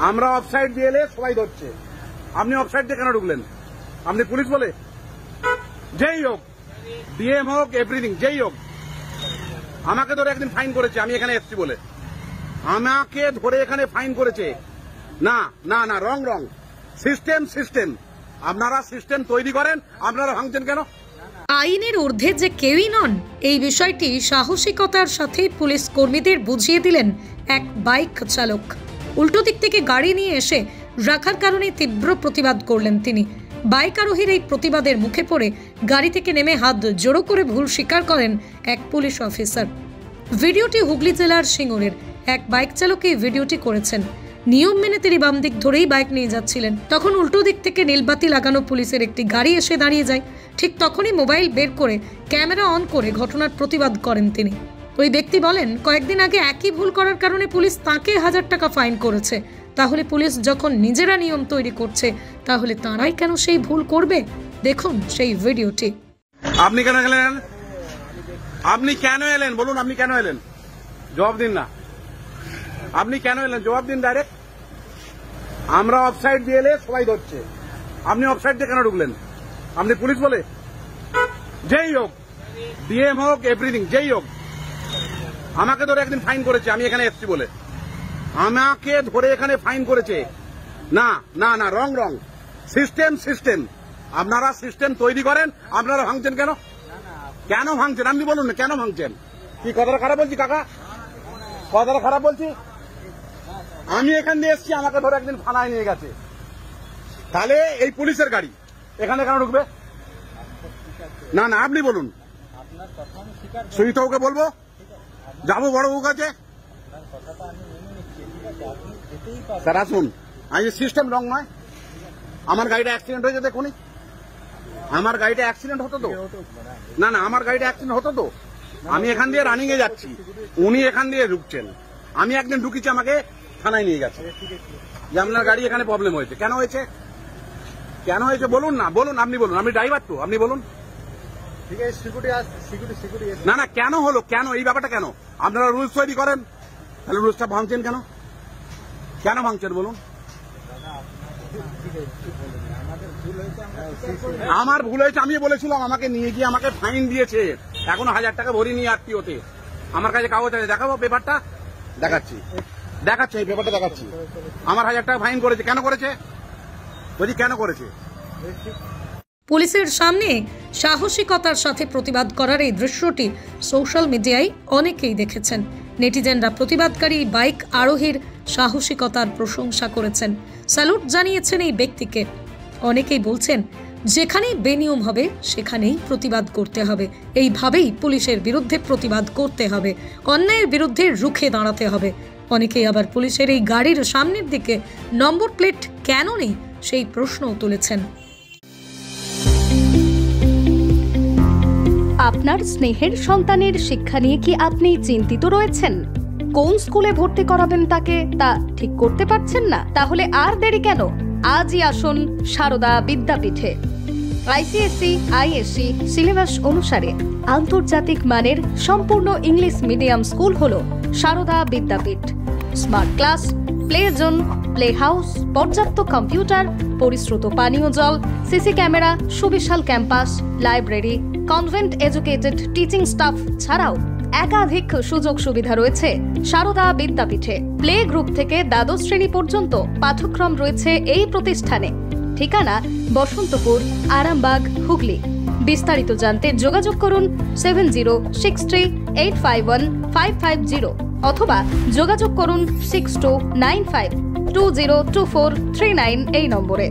আমরা অফসাইড দিয়ে এলে সবাই ধরছে, আপনি অফসাইড দিয়ে কেন ঢুকলেন? আপনি পুলিশ বলে? যেই হোক, ডিএম হোক, এভরিথিং যেই হোক, আমাকে ধরে একদিন ফাইন করেছে, আমি এখানে এসছি বলে আমাকে ধরে এখানে ফাইন করেছে। না না না, রং রং, সিস্টেম সিস্টেম, আপনারা সিস্টেম তৈরি করেন, আপনারা ভাঙছেন কেন? আইনের ঊর্ধ্বে যে কেউই নন, এই বিষয়টি সাহসিকতার সাথে পুলিশ কর্মীদের বুঝিয়ে দিলেন এক বাইক চালক। উল্টো দিক থেকে গাড়ি নিয়ে এসে রাখার কারণে তীব্র প্রতিবাদ করলেন তিনি। বাইক আরোহীর এই প্রতিবাদের মুখে পড়ে গাড়ি থেকে নেমে হাত জোড়ো করে ভুল স্বীকার করেন এক পুলিশ অফিসার। ভিডিওটি হুগলি জেলার সিঙ্গুরের এক বাইক চালক এই ভিডিওটি করেছেন। নিয়ম মেনে তিনি বাম দিক ধরেই বাইক নিয়ে যাচ্ছিলেন, তখন উল্টো দিক থেকে নীলবাতি লাগানো পুলিশের একটি গাড়ি এসে দাঁড়িয়ে যায়। ঠিক তখনই মোবাইল বের করে ক্যামেরা অন করে ঘটনার প্রতিবাদ করেন তিনি। ওই ব্যক্তি বলেন, কয়েকদিন আগে একই ভুল করার কারণে পুলিশ তাকে 1000 টাকা ফাইন করেছে। তাহলে পুলিশ যখন নিজেরা নিয়ম তৈরি করছে, তাহলে তারাই কেন সেই ভুল করবে? দেখুন সেই ভিডিওটি। আপনি কেন এলেন? আপনি কেন এলেন বলুন, আপনি কেন এলেন? জবাব দিন না, আপনি কেন এলেন জবাব দিন ডাইরেক্ট। আমরা অফসাইড দিয়ে এলে সবাই ধরছে, আপনি অফসাইড দিয়ে কেন ঢুকলেন? আপনি পুলিশ বলে? যেই হোক, ডিএম হোক, এভরিথিং যেই হোক, আমাকে ধরে একদিন ফাইন করেছে, আমি এখানে এসছি বলে আমাকে ধরে এখানে ফাইন করেছে। না না না, রং রং, সিস্টেম সিস্টেম, আপনারা সিস্টেম তৈরি করেন, আপনারা ভাঙছেন কেন? কেন ভাঙছেন আপনি বলুন না, কেন ভাঙছেন? কি কথাটা খারাপ বলছি কাকা? কথাটা খারাপ বলছি? আমি এখান দিয়ে এসছি, আমাকে ধরে একদিন থানায় নিয়ে গেছে, তাহলে এই পুলিশের গাড়ি এখানে কেন ঢুকবে? না না, আপনি বলুন। সুইতাকে বলবো, যাবো বড়বাবুর কাছে। স্যার আসুন, আমি সিস্টেম রং নয়। আমার গাড়িটা অ্যাক্সিডেন্ট হয়েছে, দেখুন আমার গাড়িটা অ্যাক্সিডেন্ট হতো তো? না না, আমার গাড়িটা অ্যাক্সিডেন্ট হতো তো? আমি এখান দিয়ে রানিং এ যাচ্ছি, উনি এখান দিয়ে ঢুকছেন, আমি একদিন ঢুকিছি, আমাকে থানায় নিয়ে গেছে যে আপনার গাড়ি এখানে প্রবলেম হয়েছে। কেন হয়েছে? কেন হয়েছে বলুন না, বলুন, আপনি বলুন, আপনি ড্রাইভার তো, আপনি বলুন। না না, কেন হলো, কেন এই ব্যাপারটা কেন? আপনারা রুলস তৈরি করেন, তাহলে রুলসটা ভাঙছেন কেন? কেন ভাঙছেন বলুন? আমার ভুল হয়েছে, আমি বলেছিলাম, আমাকে নিয়ে গিয়ে আমাকে ফাইন দিয়েছে, এখনো 1000 টাকা ভরিনি আত্মীয়তে। আমার কাছে কাগজ আছে, দেখাবো পেপারটা? দেখাচ্ছি, দেখাচ্ছি, এই পেপারটা দেখাচ্ছি। আমার 1000 টাকা ফাইন করেছে, কেন করেছে বলছি, কেন করেছে? পুলিশের সামনে সাহসিকতার সাথে প্রতিবাদ করার এই দৃশ্যটি সোশ্যাল মিডিয়ায় অনেকেই দেখেছেন। নেটিজেনরা প্রতিবাদকারী বাইক আরোহীর সাহসিকতার প্রশংসা করেছেন, স্যালুট জানিয়েছেন এই ব্যক্তিকে। অনেকেই বলছেন, যেখানেই বেনিয়ম হবে সেখানেই প্রতিবাদ করতে হবে, এইভাবেই পুলিশের বিরুদ্ধে প্রতিবাদ করতে হবে, অন্যায়ের বিরুদ্ধে রুখে দাঁড়াতে হবে। অনেকেই আবার পুলিশের এই গাড়ির সামনের দিকে নম্বর প্লেট কেন নেই সেই প্রশ্নও তুলেছেন। আপনার স্নেহের সন্তানের শিক্ষা নিয়ে কি আপনি চিন্তিত রয়েছেন? কোন স্কুলে ভর্তি করাবেন তাকে তা ঠিক করতে পারছেন না? তাহলে আর দেরি কেন? আজই আসুন সারদা বিদ্যাপীঠে। আইসিএসসি আইএসসি সিলেবাস অনুসারে আন্তর্জাতিক মানের সম্পূর্ণ ইংলিশ মিডিয়াম স্কুল হলো Sarada Vidyapith. Smart class, play zone, play house, পর্যাপ্ত কম্পিউটার, পরিশ্রুত পানীয় জল, সিসি ক্যামেরা, সুবিশাল campus, library, convent educated teaching staff ছাড়াও একাধিক সুযোগ সুবিধা রয়েছে সারদা বিদ্যাপীঠে। প্লে গ্রুপ থেকে দ্বাদশ শ্রেণী পর্যন্ত পাঠ্যক্রম রয়েছে এই প্রতিষ্ঠানে। ঠিকানা বসন্তপুর, আরামবাগ, হুগলি। বিস্তারিত জানতে যোগাযোগ করুন 7063851550 অথবা যোগাযোগ করুন 6295202439 এই নম্বরে।